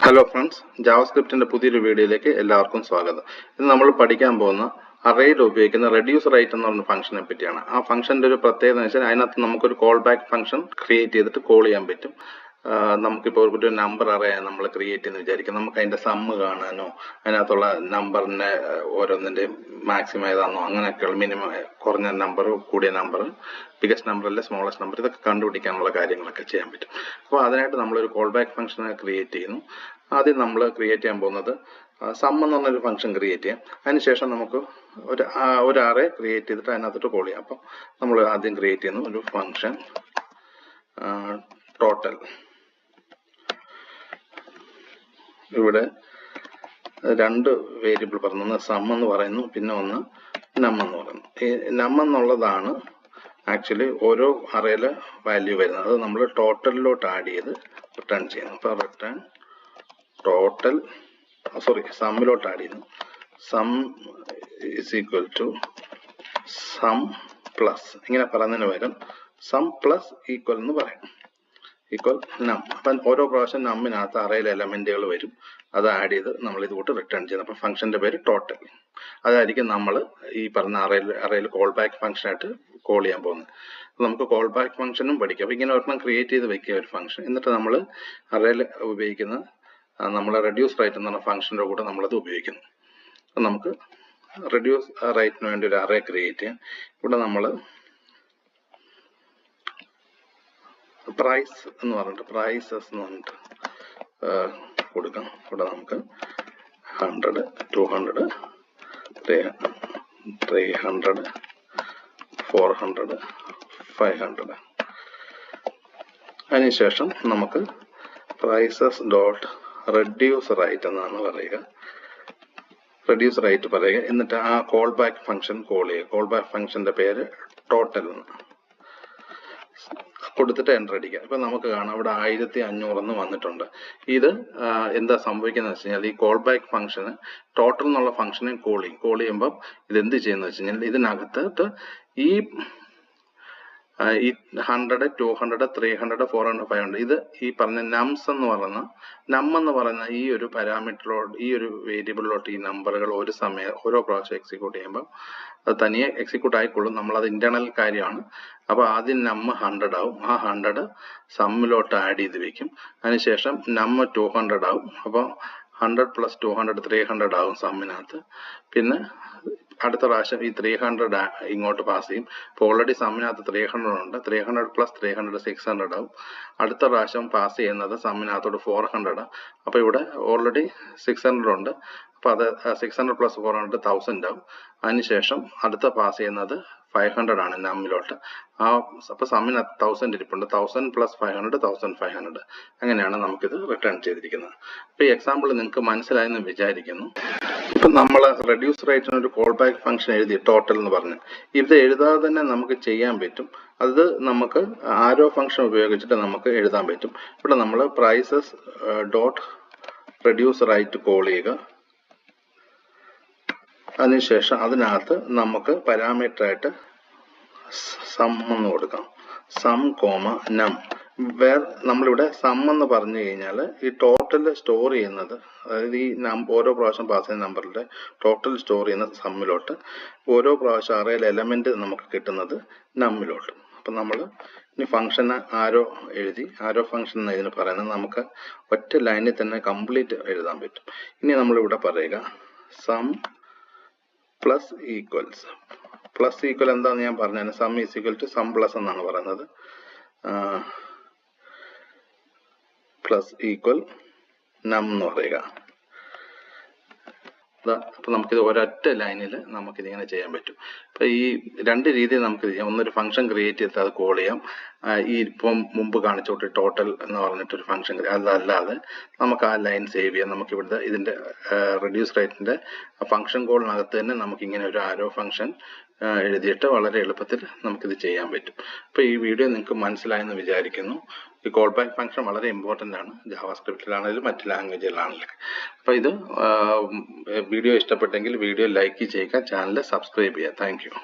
Hello friends, JavaScript in the പുതിയൊരു വീഡിയോയിലേക്ക് എല്ലാവർക്കും സ്വാഗതം. ഇന്ന് നമ്മൾ പഠിക്കാൻ പോകുന്ന അറേയിൽ ഉപയോഗിക്കുന്ന ReduceRight എന്ന ഒരു ഫംഗ്ഷനെ പറ്റിയാണ്. ആ ഫംഗ്ഷന്റെ ഒരു പ്രത്യേകത എന്ന് വെച്ചാൽ അതിനകത്ത് നമുക്കൊരു കോൾബാക്ക് ഫംഗ്ഷൻ ക്രിയേറ്റ് ചെയ്തിട്ട് കോൾ ചെയ്യാൻ പറ്റും. നമുക്കിപ്പോൾ ഒരു നമ്പർ അറിയാൻ നമ്മൾ ക്രിയേറ്റ് ചെയ്യുന്ന വിചാരിക്കും. നമുക്ക് അതിന്റെ സമ്മ് കാണാനോ അതിനകത്തുള്ള നമ്പറിന്റെ ഓരോന്നിന്റെ മാക്സിമം ഏതാണോ അങ്ങനെയൊക്കെയുള്ള മിനിമം കുറഞ്ഞ നമ്പർ കൂടിയ നമ്പർ ബിഗസ്റ്റ് നമ്പർ അല്ലെ സ്മോളസ്റ്റ് നമ്പർ ഇതൊക്കെ കണ്ടുപിടിക്കാനുള്ള കാര്യങ്ങളൊക്കെ ചെയ്യാൻ പറ്റും. അപ്പോൾ അതിനായിട്ട് നമ്മളൊരു കോൾബാക്ക് ഫംഗ്ഷനെ ക്രിയേറ്റ് ചെയ്യുന്നു. ആദ്യം നമ്മൾ ക്രിയേറ്റ് ചെയ്യാൻ പോകുന്നത് സം എന്ന് പറഞ്ഞൊരു ഫംഗ്ഷൻ ക്രിയേറ്റ് ചെയ്യാം. അതിനുശേഷം നമുക്ക് ഒരു അറേ ക്രിയേറ്റ് ചെയ്തിട്ട് അതിനകത്തോട്ട് കോൾ ചെയ്യാം. അപ്പം നമ്മൾ ആദ്യം ക്രിയേറ്റ് ചെയ്യുന്നു ഒരു ഫംഗ്ഷൻ ടോട്ടൽ. ഇവിടെ രണ്ട് വേരിയബിൾ പറഞ്ഞു, ഒന്ന് സം എന്ന് പറയുന്നു, പിന്നെ ഒന്ന് നം എന്ന് പറയുന്നു. ഈ നം എന്നുള്ളതാണ് ആക്ച്വലി ഓരോ അറയിലെ വാല്യൂ വരുന്നത്. അത് നമ്മൾ ടോട്ടലിലോട്ട് ആഡ് ചെയ്ത് റിട്ടേൺ ചെയ്യുന്നു. അപ്പോൾ റിട്ടേൺ ടോട്ടൽ സമ്മിലോട്ട് ആഡ് ചെയ്യുന്നു. Sum is equal to sum plus, ഇങ്ങനെ പറയുന്നതിന് പകരം സം പ്ലസ് ഈക്വൽ എന്ന് പറയും, ഈക്വൽ നം. അപ്പം ഓരോ പ്രാവശ്യം നമ്മിനകത്ത് അറയിലെ എലമെന്റുകൾ വരും, അത് ആഡ് ചെയ്ത് നമ്മൾ ഇതുകൂട്ട് റിട്ടേൺ ചെയ്യുന്നത്. അപ്പം ഫംഗ്ഷന്റെ പേര് ടോട്ടൽ. അതായിരിക്കും നമ്മൾ ഈ പറഞ്ഞ അറയിൽ കോൾ ബാക്ക് ഫംഗ്ഷൻ ആയിട്ട് കോൾ ചെയ്യാൻ പോകുന്നത്. നമുക്ക് കോൾ ബാക്ക് ഫംഗ്ഷനും പഠിക്കാം. അപ്പം ഇങ്ങനെ ഒരെണ്ണം ക്രിയേറ്റ് ചെയ്ത് വെക്കുക ഒരു ഫംഗ്ഷൻ. എന്നിട്ട് നമ്മൾ അറയിൽ ഉപയോഗിക്കുന്ന നമ്മളെ ReduceRight എന്ന് പറഞ്ഞ ഫംഗ്ഷന്റെ കൂടെ നമ്മളത് ഉപയോഗിക്കുന്നു. അപ്പം നമുക്ക് ReduceRightന് വേണ്ടി ഒരു അറേ ക്രിയേറ്റ് ചെയ്യാം. ഇവിടെ നമ്മൾ പ്രൈസ് എന്ന് പറഞ്ഞിട്ട് പ്രൈസസ് എന്ന് പറഞ്ഞിട്ട് കൊടുക്കാം. ഇവിടെ നമുക്ക് 100, 200, 300, 400, 500. അതിനുശേഷം നമുക്ക് പ്രൈസസ് ഡോട്ട് ReduceRight എന്നാണ് പറയുക. ReduceRight പറയുക. എന്നിട്ട് ആ കോൾ ബാക്ക് ഫംഗ്ഷൻ കോൾ ചെയ്യുക. കോൾ ബാക്ക് ഫംഗ്ഷന്റെ പേര് ടോട്ടൽ എന്ന് കൊടുത്തിട്ട് എൻ്റർ അടിക്കുക. ഇപ്പൊ നമുക്ക് കാണാം ഇവിടെ 1500 എന്ന് വന്നിട്ടുണ്ട്. ഇത് എന്താ സംഭവിക്കുന്നത് വെച്ച് കഴിഞ്ഞാൽ ഈ കോൾ ബാക്ക് ഫംഗ്ഷന് ടോട്ടൽ എന്നുള്ള ഫംഗ്ഷനെ കോൾ ചെയ്യുമ്പോൾ ഇത് എന്ത് ചെയ്യുന്നത് വെച്ച് കഴിഞ്ഞാൽ ഇതിനകത്ത് ഈ 100, 200, 300, 400, 500 ഇത് ഈ പറഞ്ഞ നംസ് എന്ന് പറയുന്ന ഈ ഒരു പാരാമീറ്ററിലോട്ട്, ഈ ഒരു വേരിയബിളിലോട്ട് ഈ നമ്പറുകൾ ഒരു സമയം ഓരോ പ്രാവശ്യം എക്സിക്യൂട്ട് ചെയ്യുമ്പോൾ അത് തനിയെ എക്സിക്യൂട്ട് ആയിക്കൊള്ളും. നമ്മളത് ഇന്റേണൽ കാര്യമാണ്. അപ്പൊ ആദ്യം നം 100 ആവും. ആ 100 സമ്മിലോട്ട് ആഡ് ചെയ്ത് വെക്കും. അതിനുശേഷം നം 200 ആവും. അപ്പോൾ 100 + 200 300 ആവും സമ്മിനകത്ത്. പിന്നെ അടുത്ത പ്രാവശ്യം ഈ 300 ഇങ്ങോട്ട് പാസ് ചെയ്യും. ഇപ്പോൾ ഓൾറെഡി സമ്മിനകത്ത് 300 ഉണ്ട്. 300 + 300 600 ആവും. അടുത്ത പ്രാവശ്യം പാസ് ചെയ്യുന്നത് സമ്മിനകത്തോട് 400. അപ്പൊ ഇവിടെ ഓൾറെഡി 600 ഉണ്ട്. അപ്പൊ അത് 600 + 400 1000 ആവും. അതിനുശേഷം അടുത്ത പാസ് ചെയ്യുന്നത് 500 ആണ് നമ്മിലോട്ട്. അപ്പൊ സമ്മിനകത്ത് 1000 ഇരിപ്പുണ്ട്. 1000 + 500 1500. അങ്ങനെയാണ് നമുക്കിത് റിട്ടേൺ ചെയ്തിരിക്കുന്നത്. അപ്പൊ ഈ എക്സാമ്പിൾ നിങ്ങൾക്ക് മനസ്സിലായെന്ന് വിചാരിക്കുന്നു. ഇപ്പൊ നമ്മൾ ReduceRightന് ഒരു കോൾ ബാക്ക് ഫംഗ്ഷൻ എഴുതി ടോട്ടൽ എന്ന് പറഞ്ഞ്. ഇത് എഴുതാതെ തന്നെ നമുക്ക് ചെയ്യാൻ പറ്റും. അത് നമുക്ക് ആരോ ഫംഗ്ഷൻ ഉപയോഗിച്ചിട്ട് നമുക്ക് എഴുതാൻ പറ്റും. ഇവിടെ നമ്മൾ പ്രൈസസ് ഡോട്ട് ReduceRight കോൾ ചെയ്യുക. അതിനുശേഷം അതിനകത്ത് നമുക്ക് പാരാമീറ്റർ ആയിട്ട് സം എന്ന് കൊടുക്കാം. സം കോമ നം. നമ്മളിവിടെ സം എന്ന് പറഞ്ഞു കഴിഞ്ഞാൽ ഈ ടോട്ടൽ സ്റ്റോർ ചെയ്യുന്നത്, അതായത് ഈ ഓരോ പ്രാവശ്യം പാസ് ചെയ്യുന്ന നമ്പറിന്റെ ടോട്ടൽ സ്റ്റോർ ചെയ്യുന്ന സമ്മിലോട്ട്, ഓരോ പ്രാവശ്യം അറയിലെ എലമെന്റ് നമുക്ക് കിട്ടുന്നത് നമ്മിലോട്ട്. അപ്പൊ നമ്മൾ ഇനി ഫംഗ്ഷന് ആരോ എഴുതി. ആരോ ഫംഗ്ഷൻ എന്ന് ഇതിന് പറയുന്നത് നമുക്ക് ഒറ്റ ലൈനിൽ തന്നെ കംപ്ലീറ്റ് എഴുതാൻ പറ്റും. ഇനി നമ്മളിവിടെ പറയുക sum plus equals. Plus equal എന്താന്ന് ഞാൻ പറഞ്ഞു. Sum is equal to sum plus എന്നാണ് പറയുന്നത്. പ്ലസ് ഈക്വൽ നം എന്ന് പറയുക. അപ്പൊ നമുക്കിത് ഒരൊറ്റ ലൈനിൽ നമുക്കിതിങ്ങനെ ചെയ്യാൻ പറ്റും. അപ്പൊ ഈ രണ്ട് രീതിയിൽ നമുക്ക് ചെയ്യാം. ഒന്നൊരു ഫംഗ്ഷൻ ക്രിയേറ്റ് ചെയ്തിട്ട് അത് കോൾ ചെയ്യാം. ഈ ഇപ്പം മുമ്പ് കാണിച്ചോട്ട് ടോട്ടൽ എന്ന് പറഞ്ഞിട്ടൊരു ഫംഗ്ഷൻ, അതല്ലാതെ നമുക്ക് ആ ലൈൻ സേവ് ചെയ്യാം. നമുക്ക് ഇവിടുത്തെ ഇതിന്റെ ReduceRightന്റെ ഫംഗ്ഷൻ കോളിനകത്ത് തന്നെ നമുക്ക് ഇങ്ങനെ ഒരു ആരോ ഫംഗ്ഷൻ എഴുതിയിട്ട് വളരെ എളുപ്പത്തിൽ നമുക്കിത് ചെയ്യാൻ പറ്റും. അപ്പൊ ഈ വീഡിയോ നിങ്ങൾക്ക് മനസ്സിലായെന്ന് വിചാരിക്കുന്നു. ഈ കോൾ ബാക്ക് ഫംഗ്ഷൻ വളരെ ഇമ്പോർട്ടൻ്റ് ആണ്, ജാവാസ്ക്രിപ്റ്റിലാണെങ്കിലും മറ്റ് ലാംഗ്വേജിലാണെങ്കിലും. അപ്പൊ ഇത് വീഡിയോ ഇഷ്ടപ്പെട്ടെങ്കിൽ വീഡിയോ ലൈക്ക് ചെയ്യുക, ചാനൽ സബ്സ്ക്രൈബ് ചെയ്യുക. Thank you.